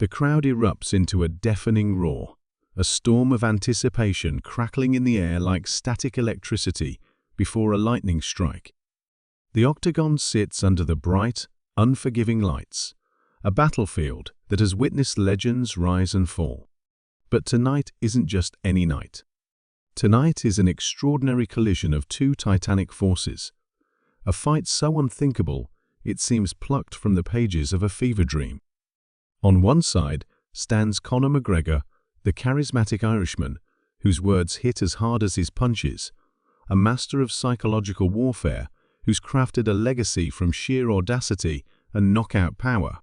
The crowd erupts into a deafening roar, a storm of anticipation crackling in the air like static electricity before a lightning strike. The octagon sits under the bright, unforgiving lights, a battlefield that has witnessed legends rise and fall. But tonight isn't just any night. Tonight is an extraordinary collision of two titanic forces, a fight so unthinkable it seems plucked from the pages of a fever dream. On one side stands Conor McGregor, the charismatic Irishman whose words hit as hard as his punches, a master of psychological warfare who's crafted a legacy from sheer audacity and knockout power.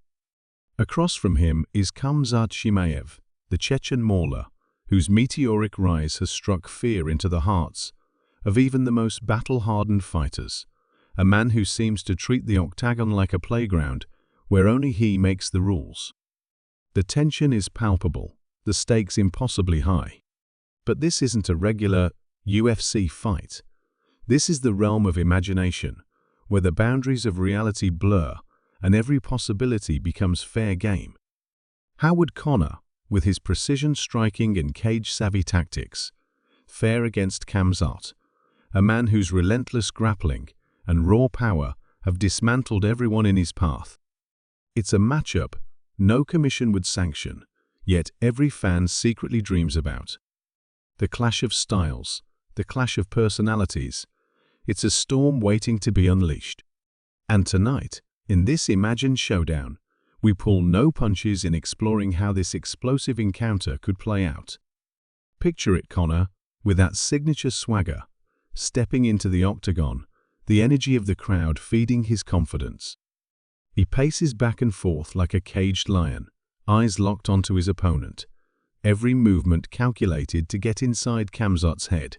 Across from him is Khamzat, the Chechen mauler, whose meteoric rise has struck fear into the hearts of even the most battle-hardened fighters, a man who seems to treat the octagon like a playground where only he makes the rules. The tension is palpable, the stakes impossibly high. But this isn't a regular UFC fight. This is the realm of imagination, where the boundaries of reality blur and every possibility becomes fair game. How would Conor, with his precision striking and cage-savvy tactics, fare against Khamzat, a man whose relentless grappling and raw power have dismantled everyone in his path? It's a matchup no commission would sanction, yet every fan secretly dreams about. The clash of styles, the clash of personalities, it's a storm waiting to be unleashed. And tonight, in this imagined showdown, we pull no punches in exploring how this explosive encounter could play out. Picture it, Conor, with that signature swagger, stepping into the octagon, the energy of the crowd feeding his confidence. He paces back and forth like a caged lion, eyes locked onto his opponent, every movement calculated to get inside Khamzat's head.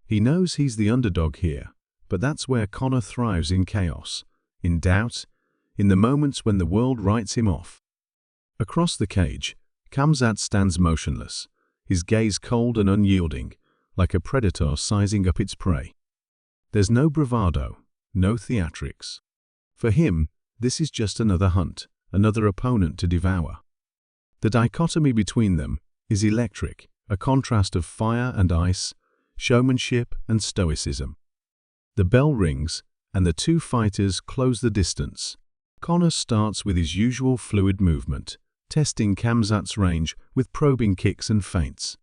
He knows he's the underdog here, but that's where Conor thrives, in chaos, in doubt, in the moments when the world writes him off. Across the cage, Khamzat stands motionless, his gaze cold and unyielding, like a predator sizing up its prey. There's no bravado, no theatrics. For him, this is just another hunt, another opponent to devour. The dichotomy between them is electric, a contrast of fire and ice, showmanship and stoicism. The bell rings, and the two fighters close the distance. Conor starts with his usual fluid movement, testing Khamzat's range with probing kicks and feints.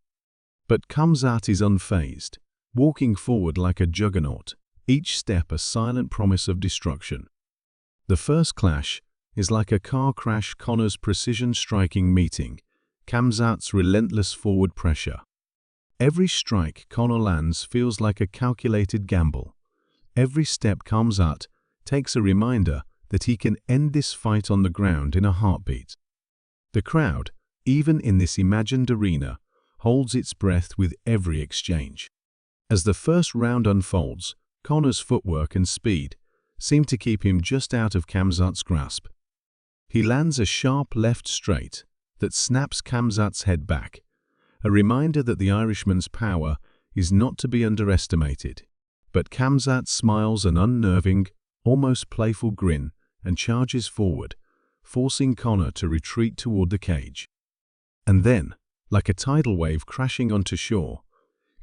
But Khamzat is unfazed, walking forward like a juggernaut, each step a silent promise of destruction. The first clash is like a car crash, Conor's precision striking meeting Khamzat's relentless forward pressure. Every strike Conor lands feels like a calculated gamble. Every step Khamzat takes a reminder that he can end this fight on the ground in a heartbeat. The crowd, even in this imagined arena, holds its breath with every exchange. As the first round unfolds, Conor's footwork and speed seem to keep him just out of Khamzat's grasp. He lands a sharp left straight that snaps Khamzat's head back, a reminder that the Irishman's power is not to be underestimated. But Khamzat smiles an unnerving, almost playful grin and charges forward, forcing Conor to retreat toward the cage. And then, like a tidal wave crashing onto shore,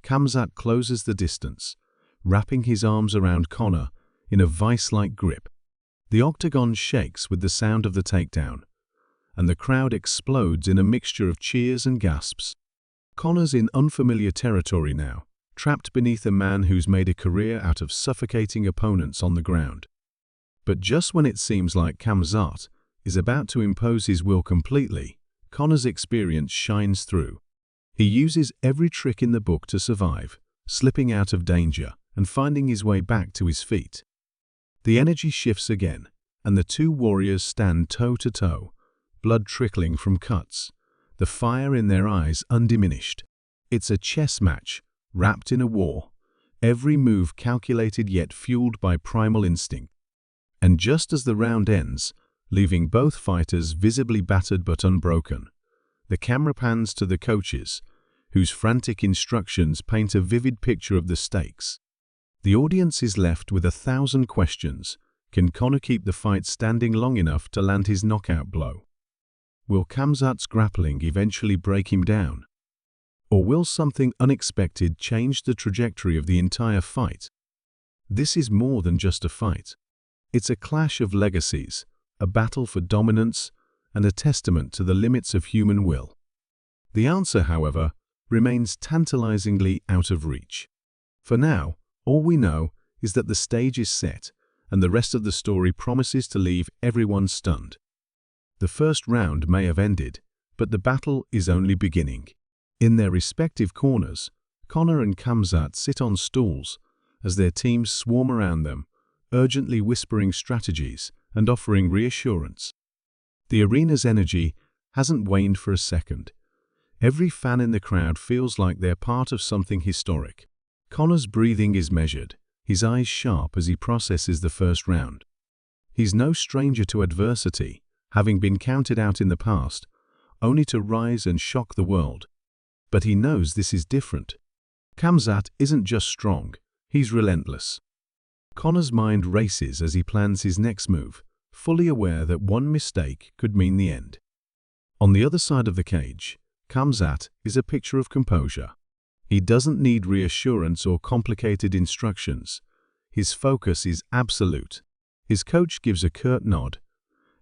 Khamzat closes the distance, wrapping his arms around Conor in a vice-like grip. The octagon shakes with the sound of the takedown, and the crowd explodes in a mixture of cheers and gasps. Conor's in unfamiliar territory now, trapped beneath a man who's made a career out of suffocating opponents on the ground. But just when it seems like Khamzat is about to impose his will completely, Conor's experience shines through. He uses every trick in the book to survive, slipping out of danger and finding his way back to his feet. The energy shifts again, and the two warriors stand toe-to-toe, blood trickling from cuts, the fire in their eyes undiminished. It's a chess match, wrapped in a war, every move calculated yet fueled by primal instinct. And just as the round ends, leaving both fighters visibly battered but unbroken, the camera pans to the coaches, whose frantic instructions paint a vivid picture of the stakes. The audience is left with 1,000 questions. Can Conor keep the fight standing long enough to land his knockout blow? will Khamzat's grappling eventually break him down? Or will something unexpected change the trajectory of the entire fight? This is more than just a fight. It's a clash of legacies, a battle for dominance, and a testament to the limits of human will. The answer, however, remains tantalizingly out of reach. For now, all we know is that the stage is set, and the rest of the story promises to leave everyone stunned. The first round may have ended, but the battle is only beginning. In their respective corners, Conor and Khamzat sit on stools as their teams swarm around them, urgently whispering strategies and offering reassurance. The arena's energy hasn't waned for a second. Every fan in the crowd feels like they're part of something historic. Conor's breathing is measured, his eyes sharp as he processes the first round. He's no stranger to adversity, having been counted out in the past, only to rise and shock the world. But he knows this is different. Khamzat isn't just strong, he's relentless. Conor's mind races as he plans his next move, fully aware that one mistake could mean the end. On the other side of the cage, Khamzat is a picture of composure. He doesn't need reassurance or complicated instructions. His focus is absolute. His coach gives a curt nod,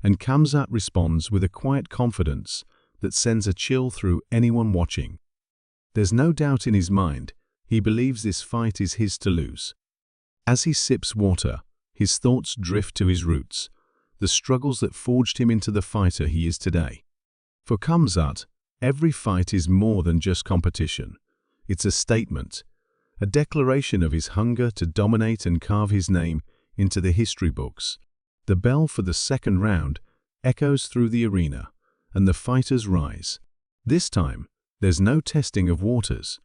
and Khamzat responds with a quiet confidence that sends a chill through anyone watching. There's no doubt in his mind, he believes this fight is his to lose. As he sips water, his thoughts drift to his roots, the struggles that forged him into the fighter he is today. For Khamzat, every fight is more than just competition. It's a statement, a declaration of his hunger to dominate and carve his name into the history books. The bell for the second round echoes through the arena, and the fighters rise. This time, there's no testing of waters.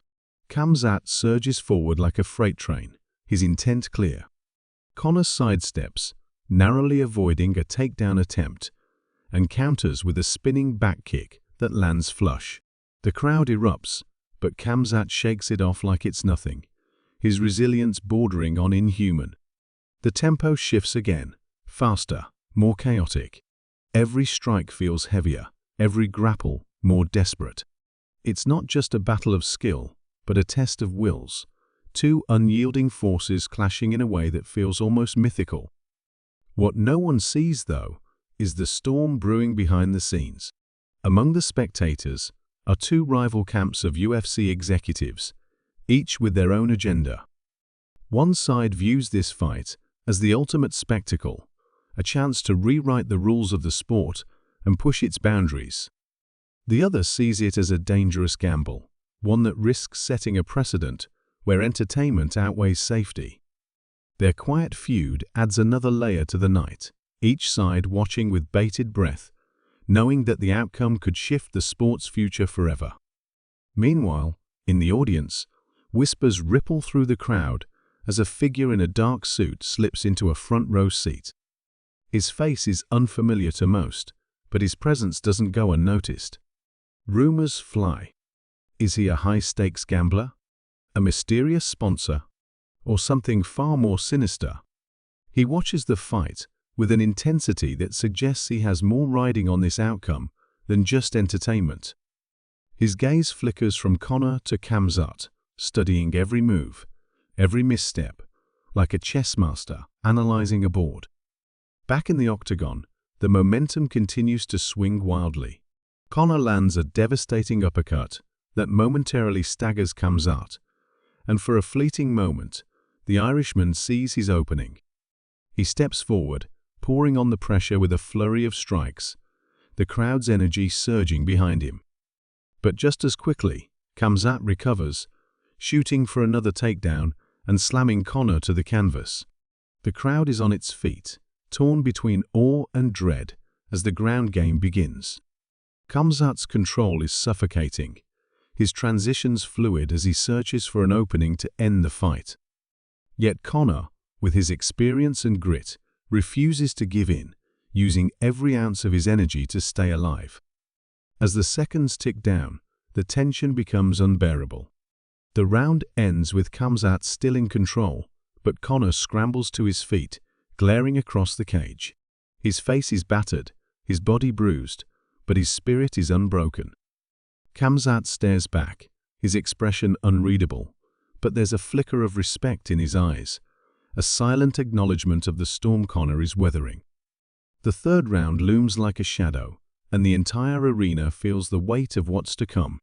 Khamzat surges forward like a freight train, his intent clear. Conor sidesteps, narrowly avoiding a takedown attempt, and counters with a spinning back kick that lands flush. The crowd erupts, but Khamzat shakes it off like it's nothing, his resilience bordering on inhuman. The tempo shifts again, faster, more chaotic. Every strike feels heavier, every grapple more desperate. It's not just a battle of skill, but a test of wills, two unyielding forces clashing in a way that feels almost mythical. What no one sees, though, is the storm brewing behind the scenes. Among the spectators are two rival camps of UFC executives, each with their own agenda. One side views this fight as the ultimate spectacle, a chance to rewrite the rules of the sport and push its boundaries. The other sees it as a dangerous gamble, one that risks setting a precedent where entertainment outweighs safety. Their quiet feud adds another layer to the night, each side watching with bated breath, knowing that the outcome could shift the sport's future forever. Meanwhile, in the audience, whispers ripple through the crowd as a figure in a dark suit slips into a front-row seat. His face is unfamiliar to most, but his presence doesn't go unnoticed. Rumors fly. Is he a high-stakes gambler, a mysterious sponsor, or something far more sinister? He watches the fight with an intensity that suggests he has more riding on this outcome than just entertainment. His gaze flickers from Conor to Khamzat, studying every move, every misstep, like a chess master analyzing a board. Back in the octagon, the momentum continues to swing wildly. Conor lands a devastating uppercut that momentarily staggers Khamzat, and for a fleeting moment, the Irishman sees his opening. He steps forward, pouring on the pressure with a flurry of strikes, the crowd's energy surging behind him. But just as quickly, Khamzat recovers, shooting for another takedown and slamming Conor to the canvas. The crowd is on its feet, torn between awe and dread as the ground game begins. Khamzat's control is suffocating, his transitions fluid as he searches for an opening to end the fight. Yet Conor, with his experience and grit, refuses to give in, using every ounce of his energy to stay alive. As the seconds tick down, the tension becomes unbearable. The round ends with Khamzat still in control, but Conor scrambles to his feet, glaring across the cage. His face is battered, his body bruised, but his spirit is unbroken. Khamzat stares back, his expression unreadable, but there's a flicker of respect in his eyes, a silent acknowledgement of the storm Conor is weathering. The third round looms like a shadow, and the entire arena feels the weight of what's to come.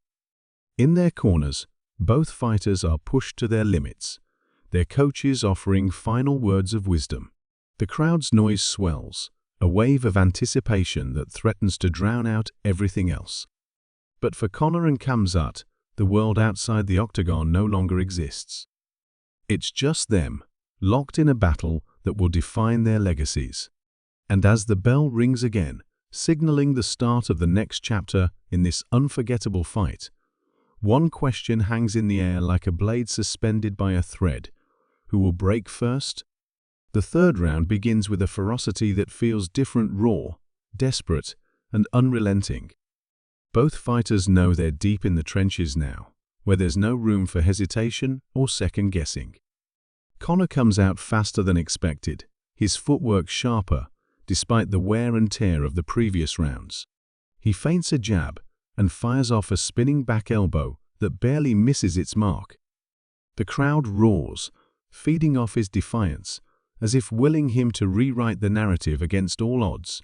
In their corners, both fighters are pushed to their limits, their coaches offering final words of wisdom. The crowd's noise swells, a wave of anticipation that threatens to drown out everything else. But for Conor and Khamzat, the world outside the octagon no longer exists. It's just them, locked in a battle that will define their legacies. And as the bell rings again, signaling the start of the next chapter in this unforgettable fight, one question hangs in the air like a blade suspended by a thread. Who will break first? The third round begins with a ferocity that feels different, raw, desperate, and unrelenting. Both fighters know they're deep in the trenches now, where there's no room for hesitation or second guessing. Conor comes out faster than expected, his footwork sharper, despite the wear and tear of the previous rounds. He feints a jab and fires off a spinning back elbow that barely misses its mark. The crowd roars, feeding off his defiance, as if willing him to rewrite the narrative against all odds.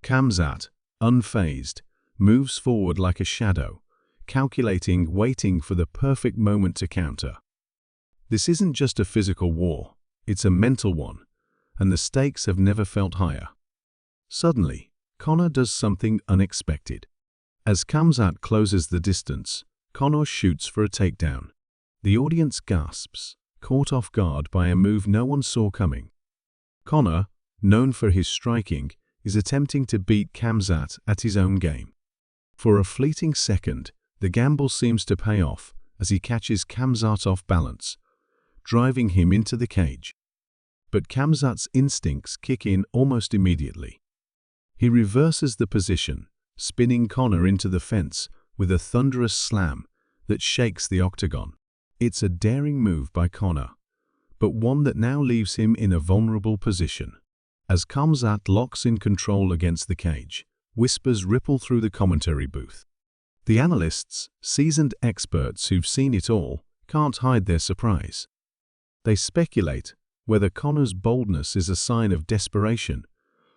Khamzat, unfazed, moves forward like a shadow, calculating, waiting for the perfect moment to counter. This isn't just a physical war, it's a mental one, and the stakes have never felt higher. Suddenly, Conor does something unexpected. As Khamzat closes the distance, Conor shoots for a takedown. The audience gasps, caught off guard by a move no one saw coming. Conor, known for his striking, is attempting to beat Khamzat at his own game. For a fleeting second, the gamble seems to pay off as he catches Khamzat off balance, driving him into the cage. But Khamzat's instincts kick in almost immediately. He reverses the position, spinning Conor into the fence with a thunderous slam that shakes the octagon. It's a daring move by Conor, but one that now leaves him in a vulnerable position. As Khamzat locks in control against the cage, whispers ripple through the commentary booth. The analysts, seasoned experts who've seen it all, can't hide their surprise. They speculate whether Conor's boldness is a sign of desperation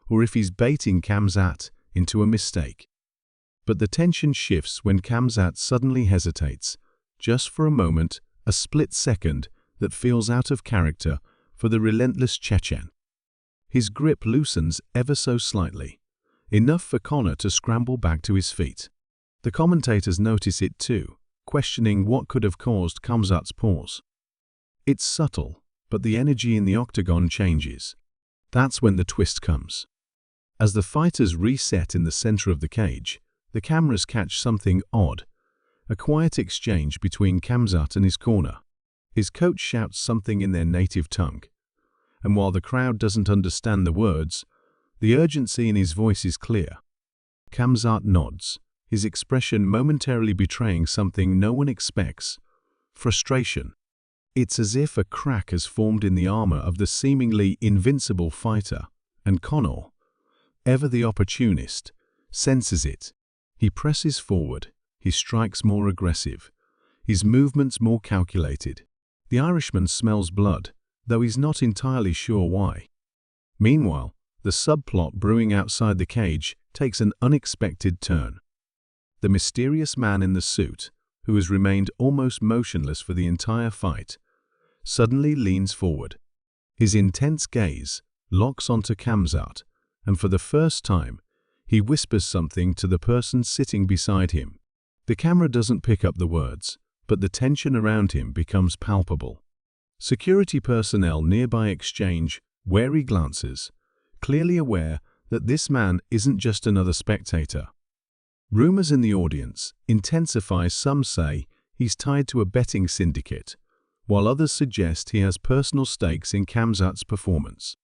or if he's baiting Khamzat into a mistake. But the tension shifts when Khamzat suddenly hesitates, just for a moment, a split second that feels out of character for the relentless Chechen. His grip loosens ever so slightly, enough for Conor to scramble back to his feet. The commentators notice it too, questioning what could have caused Khamzat's pause. It's subtle, but the energy in the octagon changes. That's when the twist comes. As the fighters reset in the center of the cage, the cameras catch something odd, a quiet exchange between Khamzat and his corner. His coach shouts something in their native tongue, and while the crowd doesn't understand the words, the urgency in his voice is clear. Khamzat nods, his expression momentarily betraying something no one expects: frustration. It's as if a crack has formed in the armor of the seemingly invincible fighter, and Conor, ever the opportunist, senses it. He presses forward, his strikes more aggressive, his movements more calculated. The Irishman smells blood, though he's not entirely sure why. Meanwhile, the subplot brewing outside the cage takes an unexpected turn. The mysterious man in the suit, who has remained almost motionless for the entire fight, suddenly leans forward. His intense gaze locks onto Khamzat, and for the first time, he whispers something to the person sitting beside him. The camera doesn't pick up the words, but the tension around him becomes palpable. Security personnel nearby exchange wary glances, clearly aware that this man isn't just another spectator. Rumors in the audience intensify. Some say he's tied to a betting syndicate, while others suggest he has personal stakes in Khamzat's performance.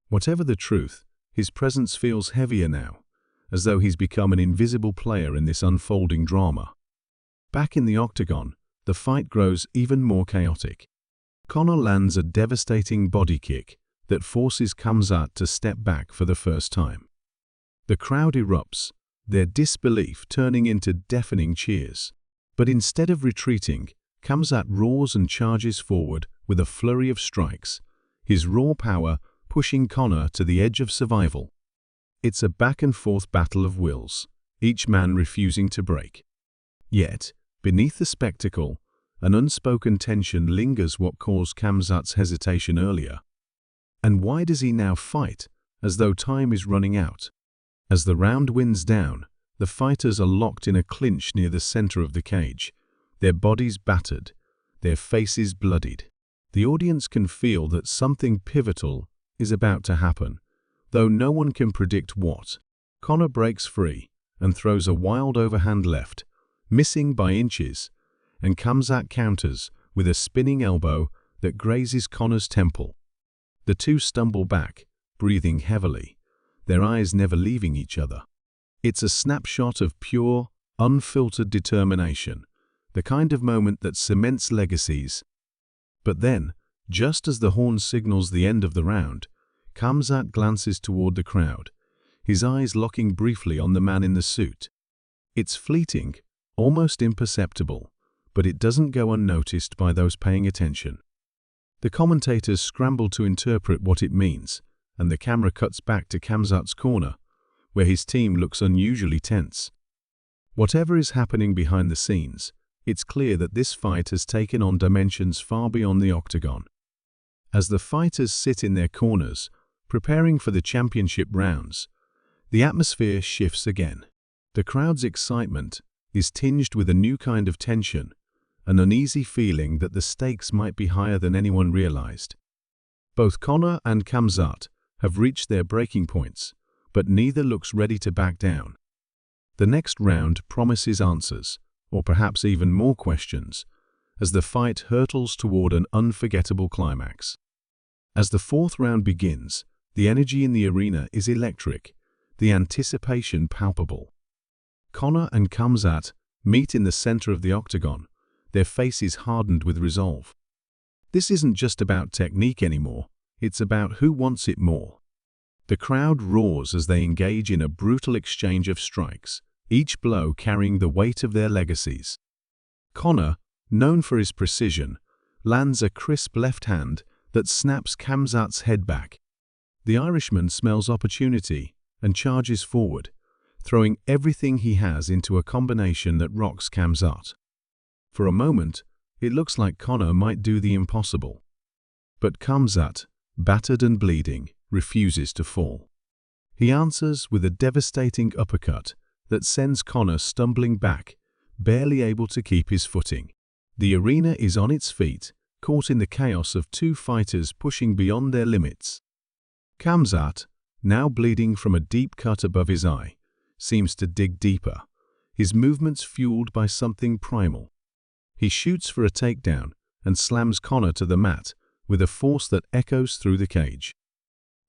Whatever the truth, his presence feels heavier now, as though he's become an invisible player in this unfolding drama. Back in the octagon, the fight grows even more chaotic. Conor lands a devastating body kick that forces Khamzat to step back for the first time. The crowd erupts, their disbelief turning into deafening cheers. But instead of retreating, Khamzat roars and charges forward with a flurry of strikes, his raw power pushing Conor to the edge of survival. It's a back-and-forth battle of wills, each man refusing to break. Yet, beneath the spectacle, an unspoken tension lingers what caused Khamzat's hesitation earlier. And why does he now fight, as though time is running out? As the round winds down, the fighters are locked in a clinch near the center of the cage, their bodies battered, their faces bloodied. The audience can feel that something pivotal is about to happen, though no one can predict what. Conor breaks free and throws a wild overhand left, missing by inches, and Khamzat counters with a spinning elbow that grazes Conor's temple. The two stumble back, breathing heavily, their eyes never leaving each other. It's a snapshot of pure, unfiltered determination, the kind of moment that cements legacies. But then, just as the horn signals the end of the round, Khamzat glances toward the crowd, his eyes locking briefly on the man in the suit. It's fleeting, almost imperceptible, but it doesn't go unnoticed by those paying attention. The commentators scramble to interpret what it means, and the camera cuts back to Khamzat's corner, where his team looks unusually tense. Whatever is happening behind the scenes, it's clear that this fight has taken on dimensions far beyond the octagon. As the fighters sit in their corners, preparing for the championship rounds, the atmosphere shifts again. The crowd's excitement is tinged with a new kind of tension, an uneasy feeling that the stakes might be higher than anyone realized. Both Conor and Khamzat have reached their breaking points, but neither looks ready to back down. The next round promises answers, or perhaps even more questions, as the fight hurtles toward an unforgettable climax. As the fourth round begins, the energy in the arena is electric, the anticipation palpable. Conor and Khamzat meet in the center of the octagon, their faces hardened with resolve. This isn't just about technique anymore, it's about who wants it more. The crowd roars as they engage in a brutal exchange of strikes, each blow carrying the weight of their legacies. Conor, known for his precision, lands a crisp left hand that snaps Khamzat's head back. The Irishman smells opportunity and charges forward, throwing everything he has into a combination that rocks Khamzat. For a moment, it looks like Conor might do the impossible. But Khamzat, battered and bleeding, refuses to fall. He answers with a devastating uppercut that sends Conor stumbling back, barely able to keep his footing. The arena is on its feet, caught in the chaos of two fighters pushing beyond their limits. Khamzat, now bleeding from a deep cut above his eye, seems to dig deeper, his movements fueled by something primal. He shoots for a takedown and slams Conor to the mat with a force that echoes through the cage.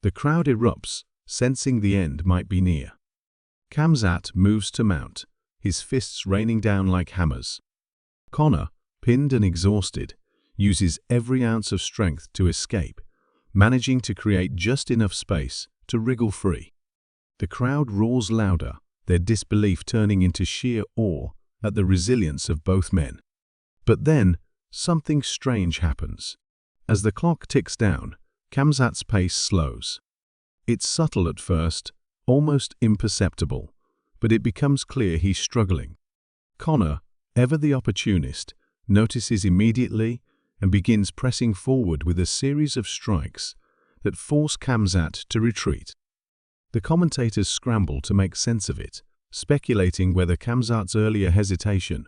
The crowd erupts, sensing the end might be near. Khamzat moves to mount, his fists raining down like hammers. Conor, pinned and exhausted, uses every ounce of strength to escape, managing to create just enough space to wriggle free. The crowd roars louder, their disbelief turning into sheer awe at the resilience of both men. But then, something strange happens. As the clock ticks down, Khamzat's pace slows. It's subtle at first, almost imperceptible, but it becomes clear he's struggling. Conor, ever the opportunist, notices immediately and begins pressing forward with a series of strikes that force Khamzat to retreat. The commentators scramble to make sense of it, speculating whether Khamzat's earlier hesitation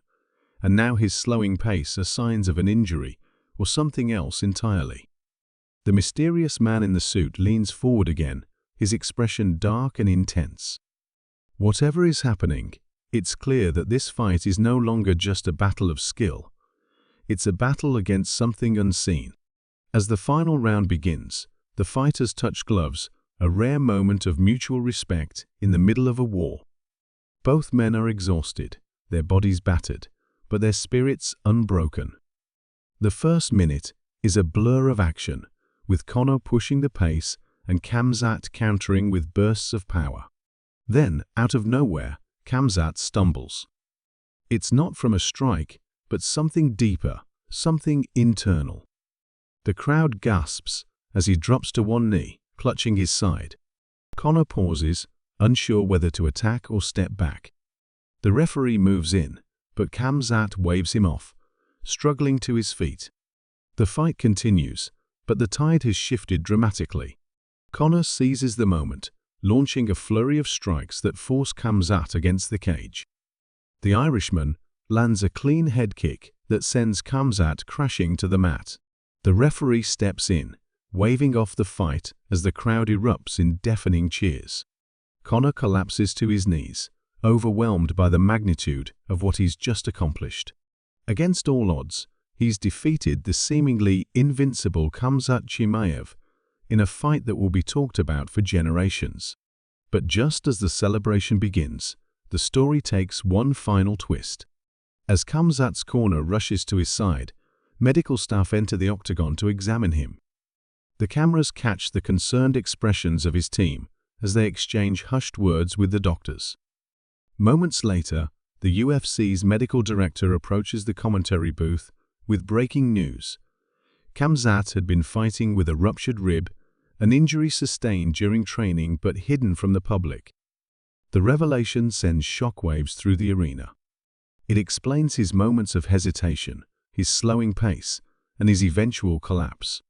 and now his slowing pace are signs of an injury or something else entirely. The mysterious man in the suit leans forward again, his expression dark and intense. Whatever is happening, it's clear that this fight is no longer just a battle of skill. It's a battle against something unseen. As the final round begins, the fighters touch gloves, a rare moment of mutual respect in the middle of a war. Both men are exhausted, their bodies battered, but their spirits unbroken. The first minute is a blur of action, with Conor pushing the pace and Khamzat countering with bursts of power. Then, out of nowhere, Khamzat stumbles. It's not from a strike, but something deeper, something internal. The crowd gasps as he drops to one knee, clutching his side. Conor pauses, unsure whether to attack or step back. The referee moves in, but Khamzat waves him off, struggling to his feet. The fight continues, but the tide has shifted dramatically. Conor seizes the moment, launching a flurry of strikes that force Khamzat against the cage. The Irishman lands a clean head kick that sends Khamzat crashing to the mat. The referee steps in, waving off the fight as the crowd erupts in deafening cheers. Conor collapses to his knees, overwhelmed by the magnitude of what he's just accomplished. Against all odds, he's defeated the seemingly invincible Khamzat Chimaev in a fight that will be talked about for generations. But just as the celebration begins, the story takes one final twist. As Khamzat's corner rushes to his side, medical staff enter the octagon to examine him. The cameras catch the concerned expressions of his team as they exchange hushed words with the doctors. Moments later, the UFC's medical director approaches the commentary booth with breaking news. Khamzat had been fighting with a ruptured rib, an injury sustained during training but hidden from the public. The revelation sends shockwaves through the arena. It explains his moments of hesitation, his slowing pace, and his eventual collapse.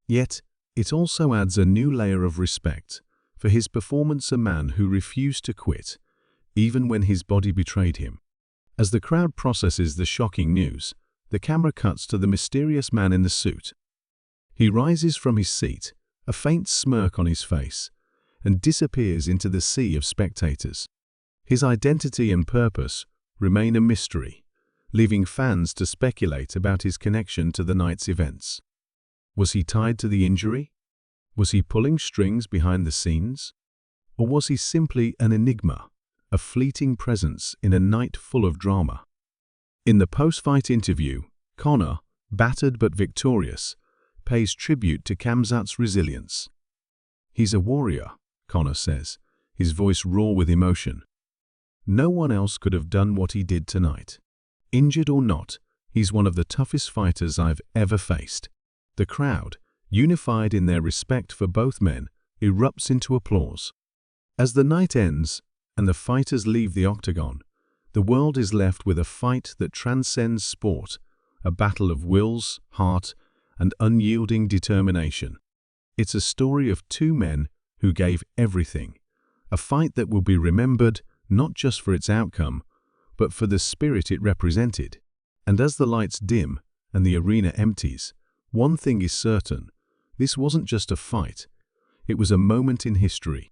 Yet, it also adds a new layer of respect for his performance, a man who refused to quit, even when his body betrayed him. As the crowd processes the shocking news, the camera cuts to the mysterious man in the suit. He rises from his seat, a faint smirk on his face, and disappears into the sea of spectators. His identity and purpose remain a mystery, leaving fans to speculate about his connection to the night's events. Was he tied to the injury? Was he pulling strings behind the scenes? Or was he simply an enigma, a fleeting presence in a night full of drama? In the post-fight interview, Conor, battered but victorious, pays tribute to Khamzat's resilience. "He's a warrior," Conor says, his voice raw with emotion. "No one else could have done what he did tonight. Injured or not, he's one of the toughest fighters I've ever faced." The crowd, unified in their respect for both men, erupts into applause. As the night ends and the fighters leave the octagon, the world is left with a fight that transcends sport, a battle of wills, heart, and unyielding determination. It's a story of two men who gave everything, a fight that will be remembered not just for its outcome, but for the spirit it represented. And as the lights dim and the arena empties, one thing is certain: this wasn't just a fight, it was a moment in history,